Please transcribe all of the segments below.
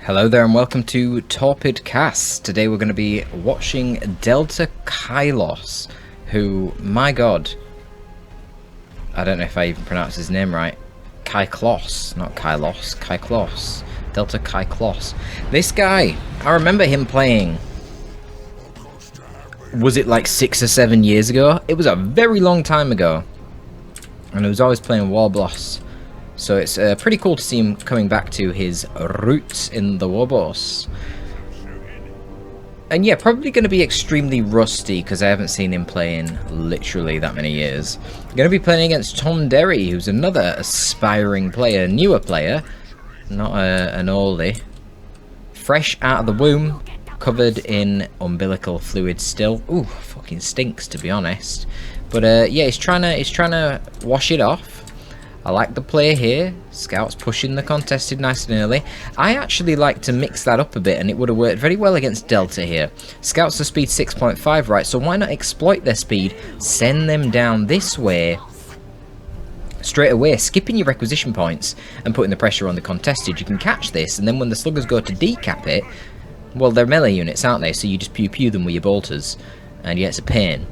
Hello there and welcome to Torpid Cast. Today we're going to be watching DeltaKyklos, who, my god, I don't know if I even pronounced his name right. Kyklos, not Kylos, Kyklos. DeltaKyklos. This guy, I remember him playing, was it like 6 or 7 years ago? It was a very long time ago. And he was always playing Warboss. So it's pretty cool to see him coming back to his roots in the Warboss. And yeah, probably going to be extremely rusty because I haven't seen him play in literally that many years. Going to be playing against Tomdery, who's another aspiring player, newer player, not an oldie. Fresh out of the womb, covered in umbilical fluid still. Ooh, fucking stinks to be honest. But yeah, he's trying to wash it off. I like the play here. Scouts pushing the contested nice and early. I actually like to mix that up a bit, and it would have worked very well against Delta here. Scouts are speed 6.5, right? So why not exploit their speed, send them down this way straight away, skipping your requisition points and putting the pressure on the contested. You can catch this, and then when the sluggers go to decap it, well, they're melee units, aren't they? So you just pew them with your bolters, and yeah, it's a pain.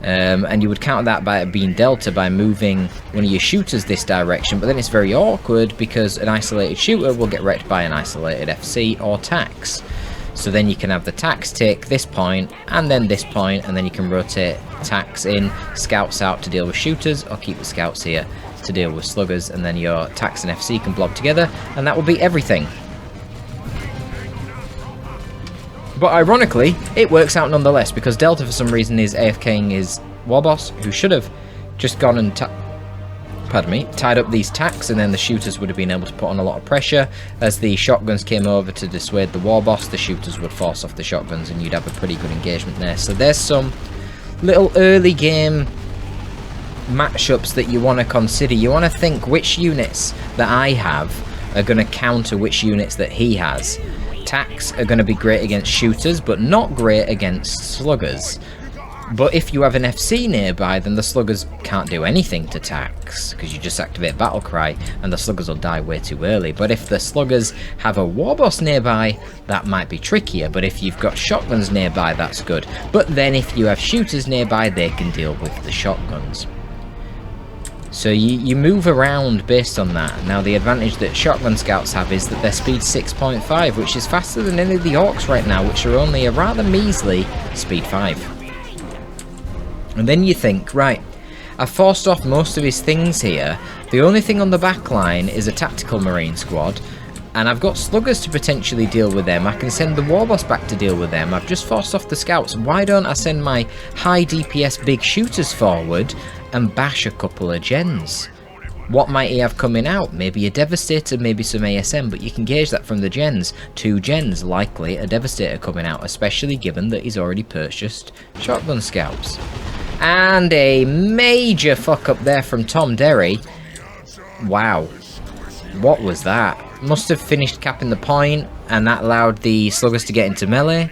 And you would counter that by it being Delta by moving one of your shooters this direction, but then it's very awkward because an isolated shooter will get wrecked by an isolated FC or tax. So then you can have the tax take this point and then this point, and then you can rotate tax in, scouts out to deal with shooters, or keep the scouts here to deal with sluggers, and then your tax and FC can blob together, and that will be everything. But ironically, it works out nonetheless, because Delta for some reason is AFKing his Warboss, who should have just gone and tied up these tacks, and then the shooters would have been able to put on a lot of pressure. As the shotguns came over to dissuade the Warboss, the shooters would force off the shotguns, and you'd have a pretty good engagement there. So there's some little early game matchups that you want to consider. You want to think which units that I have are going to counter which units that he has. Tacs are going to be great against shooters, but not great against sluggers. But if you have an FC nearby, then the sluggers can't do anything to tacs, because you just activate battle cry, and the sluggers will die way too early. But if the sluggers have a Warboss nearby, that might be trickier. But if you've got shotguns nearby, that's good. But then if you have shooters nearby, they can deal with the shotguns. So you move around based on that. Now the advantage that shotgun scouts have is that they're speed 6.5, which is faster than any of the orcs right now, which are only a rather measly speed 5. And then you think, right, I've forced off most of his things here. The only thing on the back line is a tactical marine squad, and I've got sluggers to potentially deal with them. I can send the Warboss back to deal with them. I've just forced off the scouts. Why don't I send my high DPS big shooters forward and bash a couple of gens? What might he have coming out? Maybe a Devastator, maybe some ASM, but you can gauge that from the gens. 2 gens, likely a Devastator coming out, especially given that he's already purchased shotgun scouts. And a major fuck up there from Tomdery. Wow. What was that? Must have finished capping the point, and that allowed the sluggers to get into melee,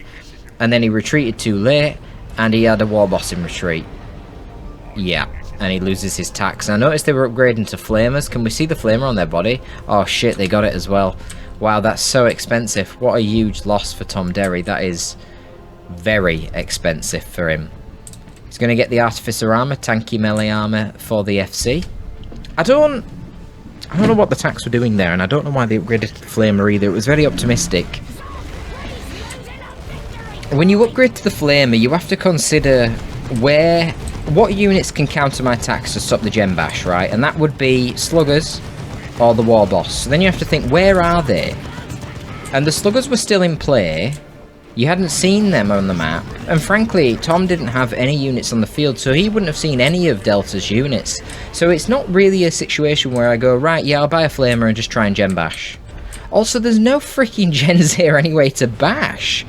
and then he retreated too late, and he had a Warboss in retreat. Yeah, and he loses his tax. I noticed they were upgrading to flamers. Can we see the flamer on their body? Oh shit, they got it as well. Wow, that's so expensive. What a huge loss for Tomdery. That is very expensive for him. He's going to get the Artificer armor, tanky melee armor for the FC. I don't know what the tax were doing there, and I don't know why they upgraded to the flamer either. It was very optimistic. When you upgrade to the flamer, you have to consider what units can counter my tax to stop the gem bash, right? And that would be sluggers or the Warboss. So then you have to think, where are they? And the sluggers were still in play. You hadn't seen them on the map, and frankly, Tom didn't have any units on the field, so he wouldn't have seen any of Delta's units. So it's not really a situation where I go, right, yeah, I'll buy a flamer and just try and gem bash. Also, there's no freaking gens here anyway to bash.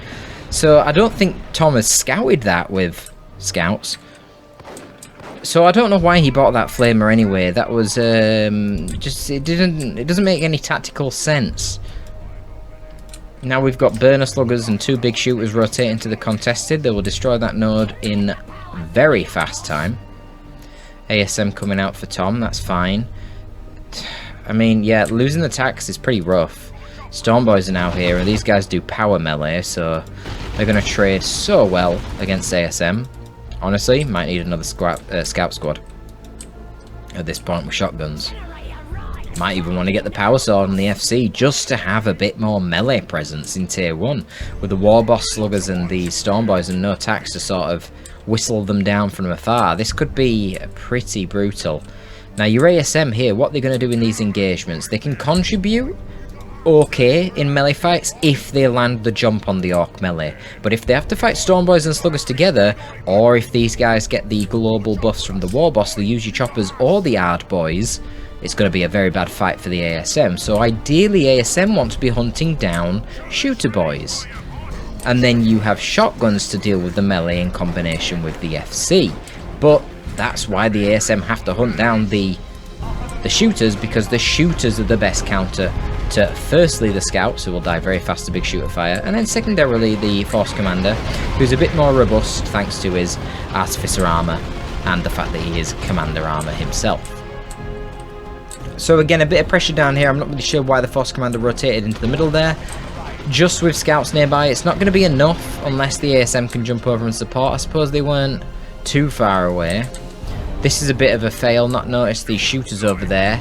So I don't think Tom has scouted that with scouts. So I don't know why he bought that flamer anyway. That was it doesn't make any tactical sense. Now we've got burner sluggers and 2 big shooters rotating to the contested. They will destroy that node in very fast time. ASM coming out for Tom, that's fine. I mean, yeah, losing the tax is pretty rough. Stormboys are now here, and these guys do power melee, so they're going to trade so well against ASM. Honestly, might need another scout squad at this point with shotguns. Might even want to get the power sword on the FC just to have a bit more melee presence in tier 1 with the Warboss sluggers and the Stormboys and no tax to sort of whistle them down from afar. This could be pretty brutal. Now your ASM here, what they're going to do in these engagements, they can contribute okay in melee fights if they land the jump on the Orc melee, but if they have to fight Stormboys and sluggers together, or if these guys get the global buffs from the Warboss, they use your choppers or the Ard boys, it's going to be a very bad fight for the ASM. So ideally ASM want to be hunting down shooter boys, and then you have shotguns to deal with the melee in combination with the FC. But that's why the ASM have to hunt down the shooters, because the shooters are the best counter to firstly the scouts, who will die very fast to big shooter fire, and then secondarily the force commander, who's a bit more robust thanks to his artificer armor and the fact that he is commander armor himself. So again, a bit of pressure down here. I'm not really sure why the force commander rotated into the middle there. Just with scouts nearby, it's not going to be enough unless the ASM can jump over and support. I suppose they weren't too far away. This is a bit of a fail, not noticed these shooters over there.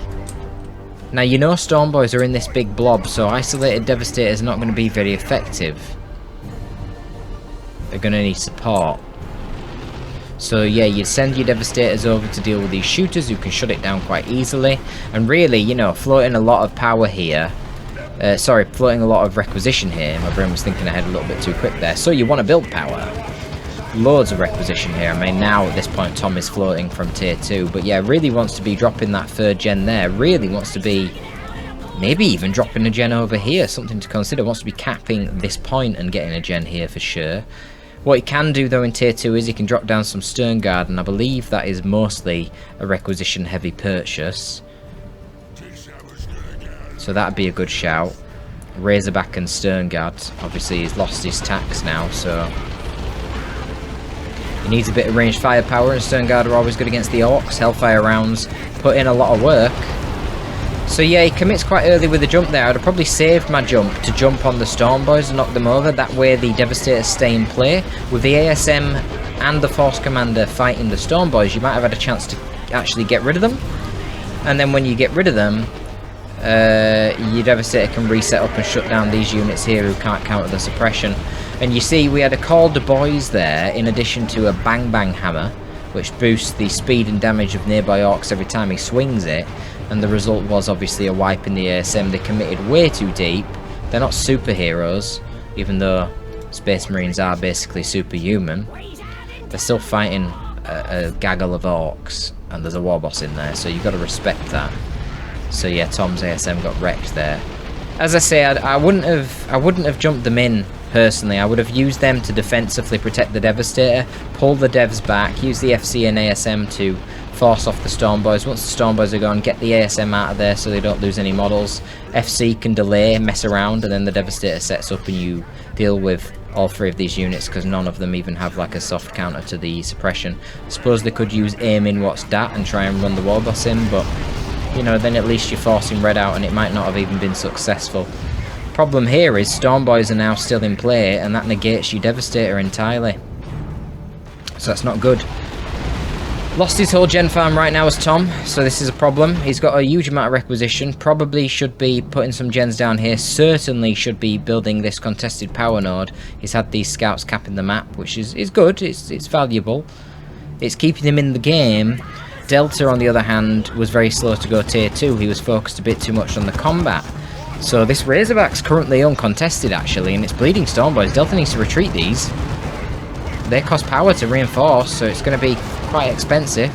Now you know Stormboys are in this big blob, so isolated Devastators are not going to be very effective. They're going to need support. So yeah, you send your Devastators over to deal with these shooters who can shut it down quite easily. And really, you know, floating a lot of power here. Floating a lot of requisition here. My brain was thinking ahead a little bit too quick there. So you want to build power. Loads of requisition here. I mean, now at this point Tom is floating from tier 2. But yeah, really wants to be dropping that 3rd gen there. Really wants to be maybe even dropping a gen over here. Something to consider. Wants to be capping this point and getting a gen here for sure. What he can do though in tier 2 is he can drop down some Stern Guard, and I believe that is mostly a requisition heavy purchase. So that'd be a good shout. Razorback and Stern Guard. Obviously he's lost his tax now, so he needs a bit of ranged firepower, and Stern Guard are always good against the Orcs. Hellfire rounds put in a lot of work. So yeah, he commits quite early with the jump there. I'd have probably saved my jump to jump on the Stormboys and knock them over. That way the Devastators stay in play. With the ASM and the Force Commander fighting the Stormboys, you might have had a chance to actually get rid of them. And then when you get rid of them, your Devastator can reset up and shut down these units here who can't counter the suppression. And you see we had a Call de Boys there, in addition to a Bang Bang Hammer, which boosts the speed and damage of nearby Orcs every time he swings it. And the result was obviously a wipe in the ASM. They committed way too deep. They're not superheroes, even though Space Marines are basically superhuman. They're still fighting a gaggle of Orcs, and there's a Warboss in there, so you've got to respect that. So yeah, Tom's ASM got wrecked there. As I said, I wouldn't have jumped them in personally. I would have used them to defensively protect the Devastator, pull the devs back, use the FC and ASM to force off the Stormboys. Once the Stormboys are gone, get the ASM out of there so they don't lose any models. FC can delay, mess around, and then the Devastator sets up and you deal with all 3 of these units, because none of them even have like a soft counter to the suppression. I suppose they could use aim in what's dat and try and run the Warboss in, but you know, then at least you're forcing red out and it might not have even been successful. Problem here is Stormboys are now still in play, and that negates your Devastator entirely. So that's not good. Lost his whole gen farm right now as Tom, so this is a problem. He's got a huge amount of requisition, probably should be putting some gens down here, certainly should be building this contested power node. He's had these scouts capping the map, which is good, it's valuable. It's keeping him in the game. Delta, on the other hand, was very slow to go tier 2. He was focused a bit too much on the combat. So this Razorback's currently uncontested actually, and it's bleeding Stormboys. Delta needs to retreat these. They cost power to reinforce, so it's going to be quite expensive.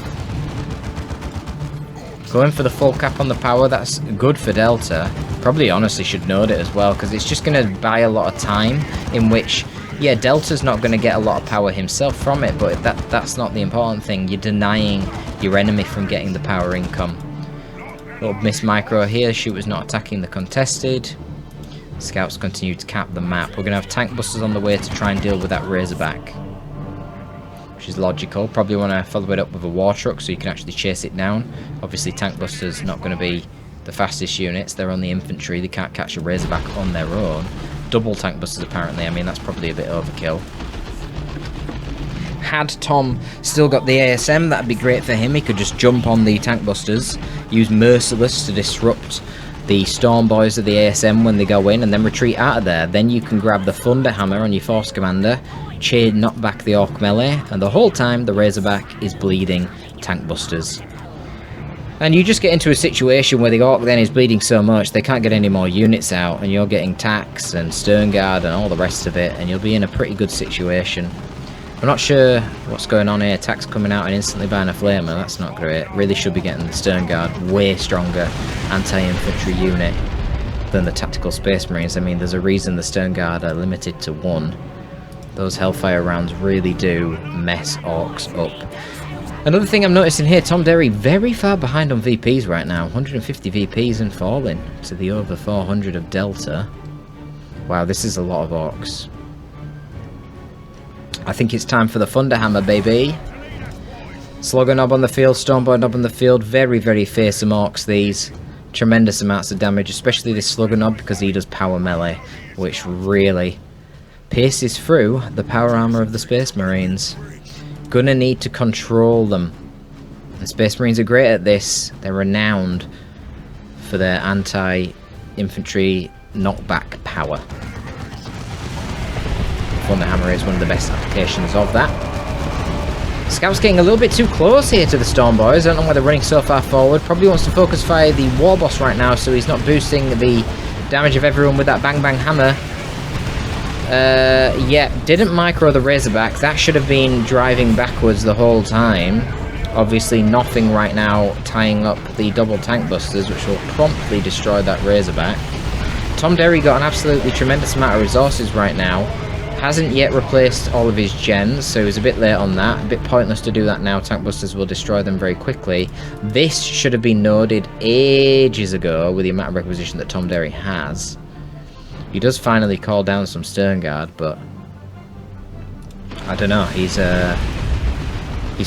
Going for the full cap on the power, that's good for Delta. Probably honestly should node it as well, because it's just going to buy a lot of time, in which, yeah, Delta's not going to get a lot of power himself from it, but that's not the important thing. You're denying your enemy from getting the power income. Little miss micro here, shooters not attacking the contested. Scouts continue to cap the map. We're going to have tank busters on the way to try and deal with that Razorback, which is logical. Probably want to follow it up with a war truck so you can actually chase it down. Obviously tank busters not going to be the fastest units. They're on the infantry. They can't catch a Razorback on their own. Double tank busters, apparently. I mean, that's probably a bit overkill. Had Tom still got the ASM, that'd be great for him. He could just jump on the tank busters, use Merciless to disrupt the Storm Boys of the ASM when they go in, and then retreat out of there. Then you can grab the Thunder Hammer on your Force Commander, chain knock back the Orc melee, and the whole time the Razorback is bleeding tank busters. And you just get into a situation where the Orc then is bleeding so much they can't get any more units out, and you're getting Tax and Stern Guard and all the rest of it, and you'll be in a pretty good situation. I'm not sure what's going on here. Tax coming out and instantly buying a Flamer, that's not great. Really should be getting the Stern Guard, way stronger anti-infantry unit than the Tactical Space Marines. I mean, there's a reason the Stern Guard are limited to 1. Those Hellfire rounds really do mess Orcs up. Another thing I'm noticing here, Tomdery very far behind on VPs right now. 150 VPs and falling to the over 400 of Delta. Wow, this is a lot of Orcs. I think it's time for the Thunderhammer, baby. Slugger Knob on the field, Stormboy Knob on the field. Very, very fearsome Orcs, these. Tremendous amounts of damage, especially this Slugger Knob, because he does power melee, which really pierces through the power armor of the Space Marines. Gonna need to control them. The Space Marines are great at this. They're renowned for their anti-infantry knockback power. Thunderhammer is one of the best applications of that. Scout's getting a little bit too close here to the Storm Boys. I don't know why they're running so far forward. Probably wants to focus fire the War Boss right now, so he's not boosting the damage of everyone with that Bang Bang Hammer. Yeah, didn't micro the Razorback. That should have been driving backwards the whole time. Obviously nothing right now tying up the double tank busters, which will promptly destroy that Razorback. Tomdery got an absolutely tremendous amount of resources right now. Hasn't yet replaced all of his gens, so he's a bit late on that. A bit pointless to do that now. Tank busters will destroy them very quickly. This should have been noded ages ago with the amount of requisition that Tomdery has. He does finally call down some Stern Guard, but I don't know. He's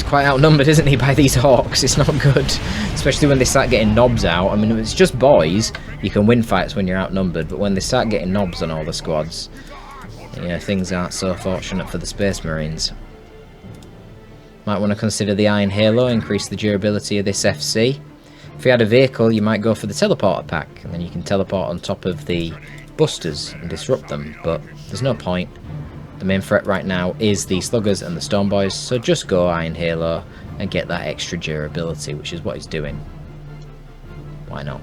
quite outnumbered, isn't he, by these Hawks? It's not good, especially when they start getting knobs out. I mean, if it's just boys, you can win fights when you're outnumbered, but when they start getting knobs on all the squads, yeah, things aren't so fortunate for the Space Marines. Might want to consider the Iron Halo, increase the durability of this FC. If you had a vehicle, you might go for the teleporter pack, and then you can teleport on top of the busters and disrupt them, but there's no point. The main threat right now is the Sluggers and the Storm Boys, so just go Iron Halo and get that extra durability, which is what he's doing. Why not?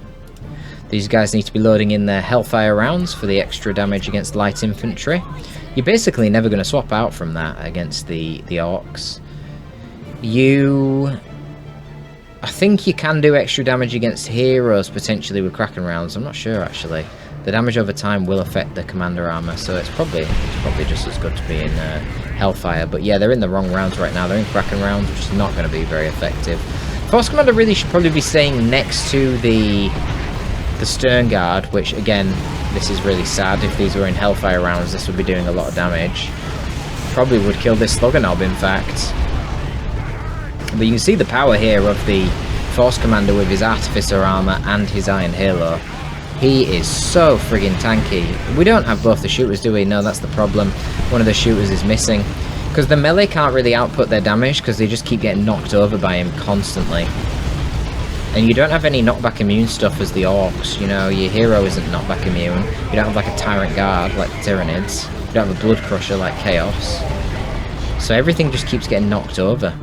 These guys need to be loading in their Hellfire rounds for the extra damage against light infantry. You're basically never going to swap out from that against the Orcs. I think you can do extra damage against heroes potentially with Kraken rounds. I'm not sure actually. The damage over time will affect the commander armor, so it's probably just as good to be in Hellfire. But yeah, they're in the wrong rounds right now. They're in Kraken rounds, which is not going to be very effective. Force Commander really should probably be staying next to the Stern Guard, which again, this is really sad. If these were in Hellfire rounds, this would be doing a lot of damage. Probably would kill this Slugger Knob, in fact. But you can see the power here of the Force Commander with his Artificer armor and his Iron Halo. He is so friggin' tanky. We don't have both the shooters, do we? No, that's the problem. One of the shooters is missing. Because the melee can't really output their damage because they just keep getting knocked over by him constantly. And you don't have any knockback immune stuff as the Orcs. You know, your hero isn't knockback immune. You don't have like a Tyrant Guard like the Tyranids. You don't have a Blood Crusher like Chaos. So everything just keeps getting knocked over.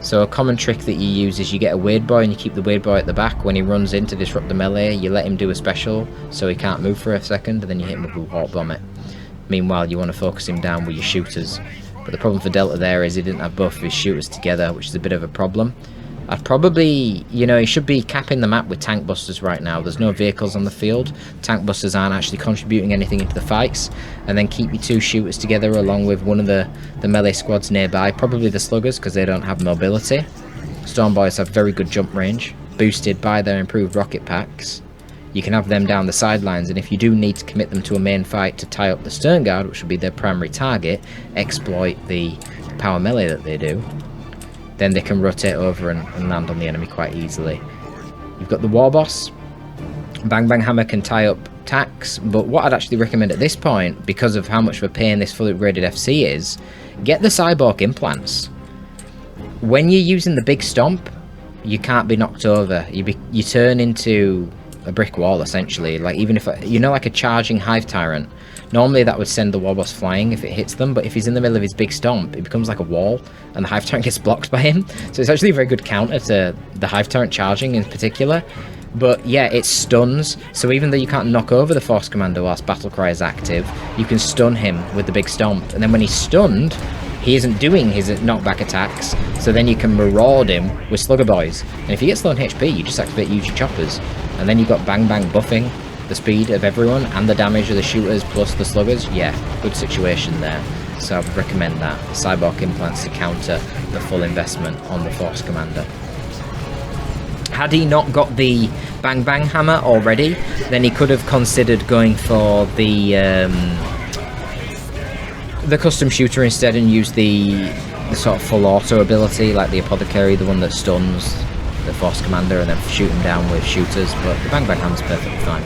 So a common trick that you use is you get a Weird Boy and you keep the Weird Boy at the back. When he runs in to disrupt the melee, you let him do a special so he can't move for a second, and then you hit him with a Warp Bomb it. Meanwhile, you want to focus him down with your shooters. But the problem for Delta there is he didn't have both of his shooters together, which is a bit of a problem. I'd probably, you know, he should be capping the map with tank busters right now. There's no vehicles on the field. Tank busters aren't actually contributing anything into the fights. And then keep your two shooters together along with one of the melee squads nearby. Probably the Sluggers, because they don't have mobility. Storm Boys have very good jump range, boosted by their improved rocket packs. You can have them down the sidelines, and if you do need to commit them to a main fight to tie up the Stern Guard, which will be their primary target, exploit the power melee that they do, then they can rotate over and land on the enemy quite easily. You've got the War Boss. Bang Bang Hammer can tie up tax, but what I'd actually recommend at this point, because of how much of a pain this fully upgraded FC is, get the Cyborg implants. When you're using the big stomp, you can't be knocked over. You turn into a brick wall, essentially. Like, even if, you know, like a charging Hive Tyrant, normally that would send the War Boss flying if it hits them, but if he's in the middle of his big stomp, it becomes like a wall, and the Hive Tyrant gets blocked by him. So it's actually a very good counter to the Hive Tyrant charging in particular. But yeah, it stuns, so even though you can't knock over the Force Commander whilst Battlecry is active, you can stun him with the big stomp, and then when he's stunned, he isn't doing his knockback attacks, so then you can maraud him with Slugger Boys. And if you get slow on HP, you just activate UG Choppers, and then you've got Bang Bang buffing the speed of everyone and the damage of the shooters plus the sluggers. Yeah, good situation there. So I would recommend that. Cyborg implants to counter the full investment on the Force Commander. Had he not got the Bang Bang Hammer already, then he could have considered going for the custom shooter instead and use the sort of full auto ability, like the Apothecary, the one that stuns the Force Commander and then shoot him down with shooters, but the Bang Bang Hammer's perfectly fine.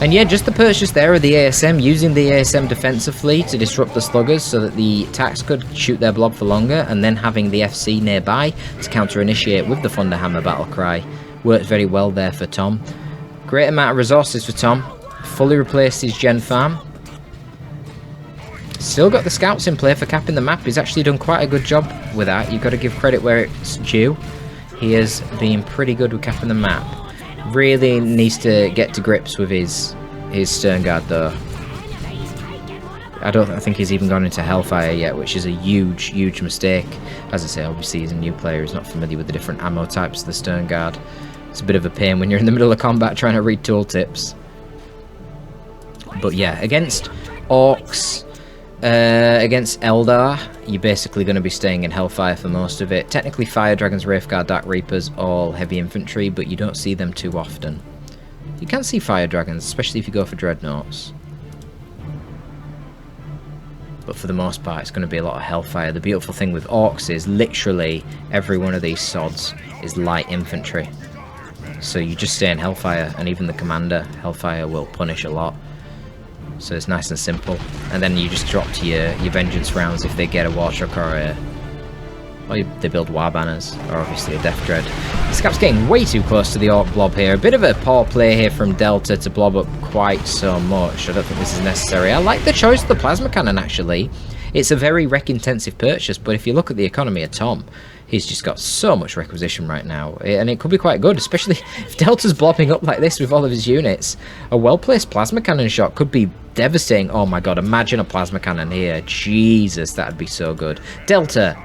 And yeah, just the purchase there of the ASM, using the ASM defensively to disrupt the sluggers so that the attacks could shoot their blob for longer, and then having the FC nearby to counter-initiate with the Thunderhammer Battlecry worked very well there for Tom. Great amount of resources for Tom. Fully replaced his gen farm. Still got the scouts in play for capping the map. He's actually done quite a good job with that. You've got to give credit where it's due. He has been pretty good with capping the map. Really needs to get to grips with his Stern Guard though. I think he's even gone into Hellfire yet, which is a huge mistake. As I say, obviously he's a new player, he's not familiar with the different ammo types of the Stern Guard. It's a bit of a pain when you're in the middle of combat trying to read tooltips. But yeah, against Orcs, against Eldar, you're basically going to be staying in Hellfire for most of it. Technically Fire Dragons, Wraithguard, Dark Reapers, all heavy infantry, but you don't see them too often. You can see Fire Dragons, especially if you go for Dreadnoughts. But for the most part, it's going to be a lot of Hellfire. The beautiful thing with Orcs is literally every one of these sods is light infantry. So you just stay in Hellfire, and even the Commander, Hellfire will punish a lot. So it's nice and simple. And then you just drop to your Vengeance rounds if they get a War Truck or they build War Banners, or obviously a Death Dread. The Scap's getting way too close to the Orc blob here. A bit of a poor play here from Delta to blob up quite so much. I don't think this is necessary. I like the choice of the Plasma Cannon, actually. It's a very wreck-intensive purchase, but if you look at the economy of Tom, he's just got so much requisition right now, and it could be quite good, especially if Delta's blobbing up like this with all of his units. A well-placed Plasma Cannon shot could be devastating. Oh my god, imagine a Plasma Cannon here. Jesus, that'd be so good. Delta,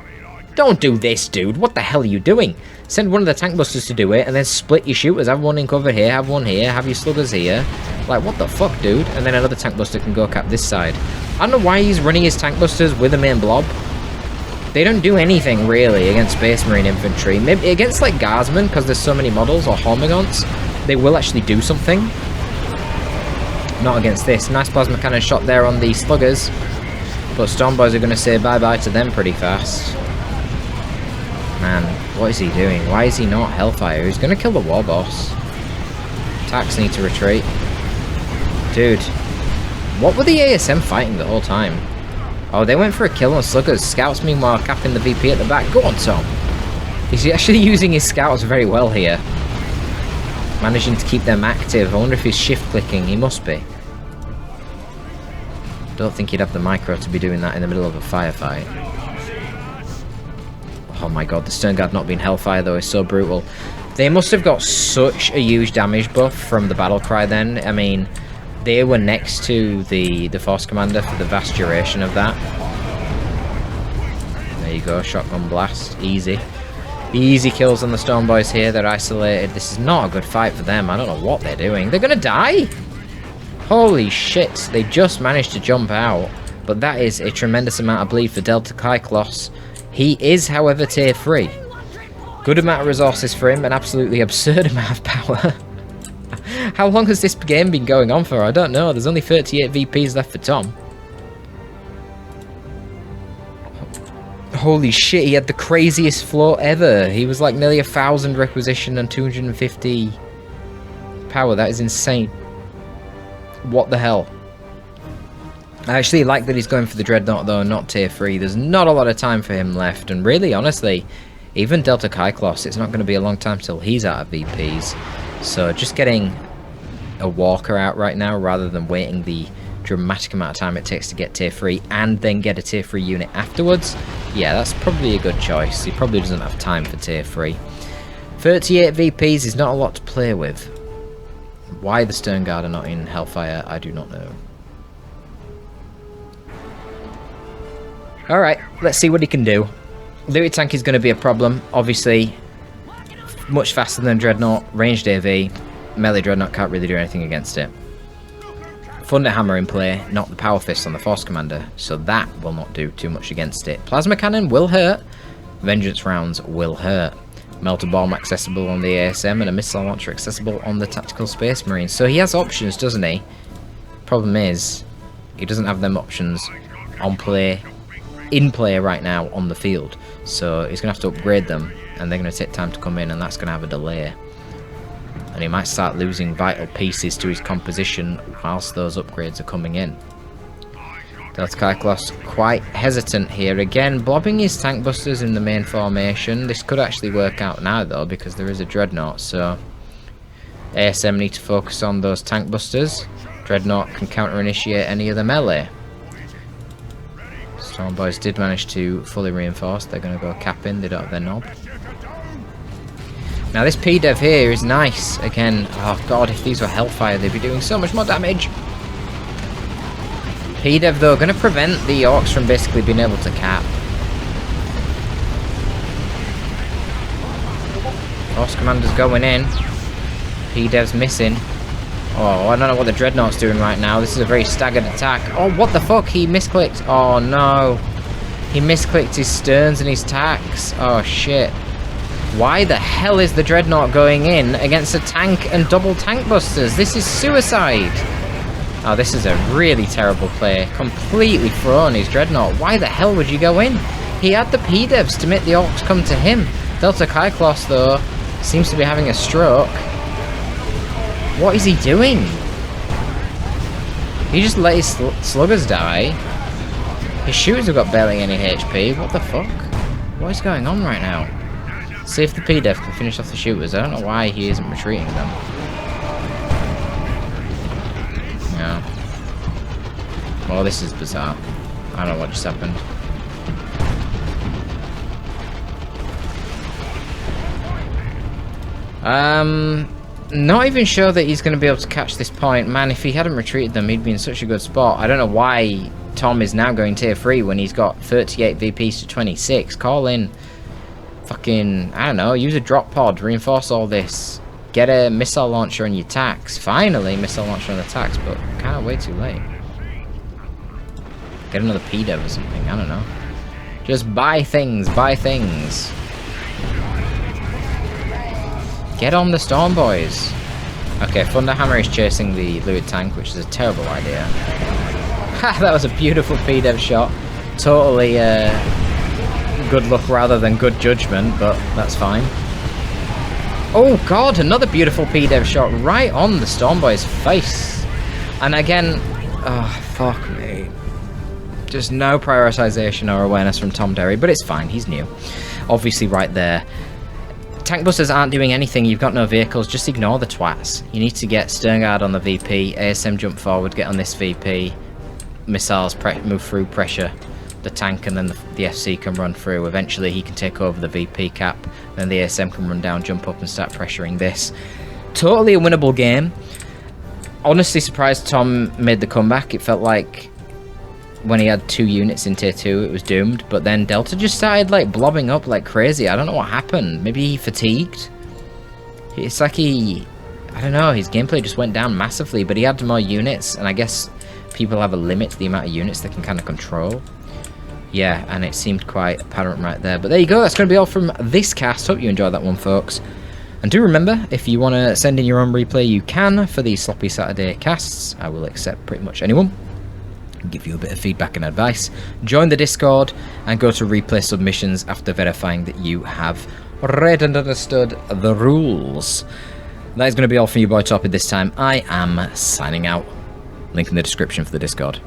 don't do this, dude. What the hell are you doing? Send one of the Tank Busters to do it, and then split your shooters. Have one in cover here, have one here, have your sluggers here. Like, what the fuck, dude? And then another Tank Buster can go cap this side. I don't know why he's running his Tank Busters with a main blob. They don't do anything, really, against Space Marine infantry. Maybe against, like, Guardsmen, because there's so many models, or Hormagaunts, they will actually do something. Not against this. Nice Plasma Cannon shot there on the sluggers. But Stormboys are going to say bye-bye to them pretty fast. Man, what is he doing? Why is he not Hellfire? He's going to kill the War Boss. Attacks need to retreat. Dude, what were the ASM fighting the whole time? Oh, they went for a kill on sluggers. Scouts, meanwhile, capping the VP at the back. Go on, Tom. He's actually using his scouts very well here. Managing to keep them active. I wonder if he's shift-clicking. He must be. Don't think he'd have the micro to be doing that in the middle of a firefight. Oh my god, the Stern Guard not being Hellfire, though, is so brutal. They must have got such a huge damage buff from the Battlecry then. I mean, they were next to the Force Commander for the vast duration of that. There you go, Shotgun Blast. Easy. Easy kills on the Stormboys here. They're isolated. This is not a good fight for them. I don't know what they're doing. They're gonna die? Holy shit. They just managed to jump out. But that is a tremendous amount of bleed for DeltaKyklos. He is, however, tier 3. Good amount of resources for him. An absolutely absurd amount of power. How long has this game been going on for? I don't know. There's only 38 VPs left for Tom. Holy shit, he had the craziest float ever. He was like nearly 1,000 requisition and 250 power. That is insane. What the hell? I actually like that he's going for the Dreadnought though, not tier 3. There's not a lot of time for him left, and really, honestly, even DeltaKyklos, it's not going to be a long time till he's out of VPs. So just getting a walker out right now, rather than waiting the dramatic amount of time it takes to get tier 3 and then get a tier 3 unit afterwards, yeah, that's probably a good choice. He probably doesn't have time for tier 3. 38 VPs is not a lot to play with. Why the Stern Guard are not in Hellfire, I do not know. Alright, let's see what he can do. Looted Tank is going to be a problem, obviously. Much faster than Dreadnought, ranged AV. Melee Dreadnought can't really do anything against it. Thunderhammer in play, not the Power Fist on the Force Commander, so that will not do too much against it. Plasma Cannon will hurt. Vengeance Rounds will hurt. Melter Bomb accessible on the ASM, and a Missile Launcher accessible on the Tactical Space Marine. So he has options, doesn't he? Problem is, he doesn't have them options on play, in play right now on the field. So he's going to have to upgrade them, and they're going to take time to come in, and that's going to have a delay. And he might start losing vital pieces to his composition whilst those upgrades are coming in. DeltaKyklos quite hesitant here. Again, blobbing his tank busters in the main formation. This could actually work out now though, because there is a Dreadnought, so ASM need to focus on those tank busters. Dreadnought can counter-initiate any of the melee. Stormboys did manage to fully reinforce. They're going to go capping. They don't have their knob. Now this P-Dev here is nice. Again, oh god, if these were Hellfire, they'd be doing so much more damage. P-Dev though, going to prevent the Orcs from basically being able to cap. Force Commander's going in. P-Dev's missing. Oh, I don't know what the Dreadnought's doing right now. This is a very staggered attack. Oh, what the fuck? He misclicked. Oh no. He misclicked his sterns and his tacks. Oh shit. Why the hell is the Dreadnought going in against a tank and double tank busters? This is suicide. Oh, this is a really terrible play. Completely thrown his Dreadnought. Why the hell would you go in? He had the P-Devs to make the Orcs come to him. DeltaKyklos, though, seems to be having a stroke. What is he doing? He just let his sluggers die. His shooters have got barely any HP. What the fuck? What is going on right now? See if the P-Dev can finish off the shooters. I don't know why he isn't retreating them. Yeah. Well, this is bizarre. I don't know what just happened. Not even sure that he's going to be able to catch this point. Man, if he hadn't retreated them, he'd be in such a good spot. I don't know why Tom is now going tier 3 when he's got 38 VPs to 26. Call in fucking, I don't know, use a drop pod, reinforce all this. Get a missile launcher on your attacks. Finally, missile launcher on the attacks, but kind of way too late. Get another P-Dev or something, I don't know. Just buy things, buy things. Get on the Storm Boys. Okay, Thunderhammer is chasing the Looted Tank, which is a terrible idea. Ha, that was a beautiful P-Dev shot. Totally good luck rather than good judgment, but that's fine. Oh god, another beautiful P-Dev shot right on the Storm Boy's face. And again, oh fuck me. Just no prioritization or awareness from Tomdery, but it's fine, he's new. Obviously right there. Tank busters aren't doing anything, you've got no vehicles, just ignore the twats. You need to get Stern Guard on the VP, ASM jump forward, get on this VP, missiles move through, pressure the tank, and then the FC can run through. Eventually he can take over the VP cap, then the ASM can run down, jump up and start pressuring this. Totally a winnable game. Honestly surprised Tom made the comeback. It felt like when he had 2 units in tier 2 it was doomed, but then Delta just started like blobbing up like crazy. I don't know what happened. Maybe he fatigued? It's like I don't know, his gameplay just went down massively, but he had more units, and I guess people have a limit to the amount of units they can kind of control. Yeah, and it seemed quite apparent right there. But there you go, that's going to be all from this cast. Hope you enjoyed that one, folks. And do remember, if you want to send in your own replay, you can for these Sloppy Saturday casts. I will accept pretty much anyone. give you a bit of feedback and advice. Join the Discord and go to replay submissions after verifying that you have read and understood the rules. That is going to be all from your boy Torpid this time. I am signing out. Link in the description for the Discord.